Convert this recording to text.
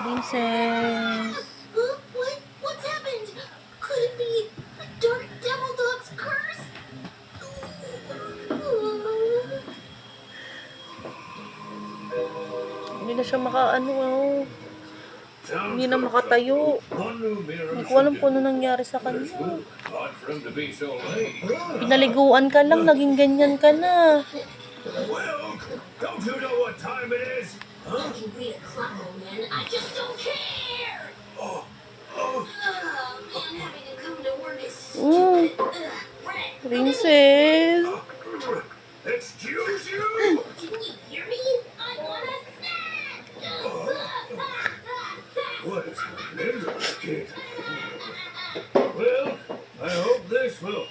Princess. What's happened? Could it be Dark Devil Dog's curse? Hindi na siya hindi na makatayo. Hindi ko alam kung ano nangyari sa kanya. Pinaliguan ka lang, naging ganyan ka na. Well, don't you know what time it is? Huh? I can read a clock, old man. I just don't care. Man, having to come to work is stupid. Princess. Excuse you? Didn't you hear me? I want a snack. What is happening to this kid? Well, I hope this will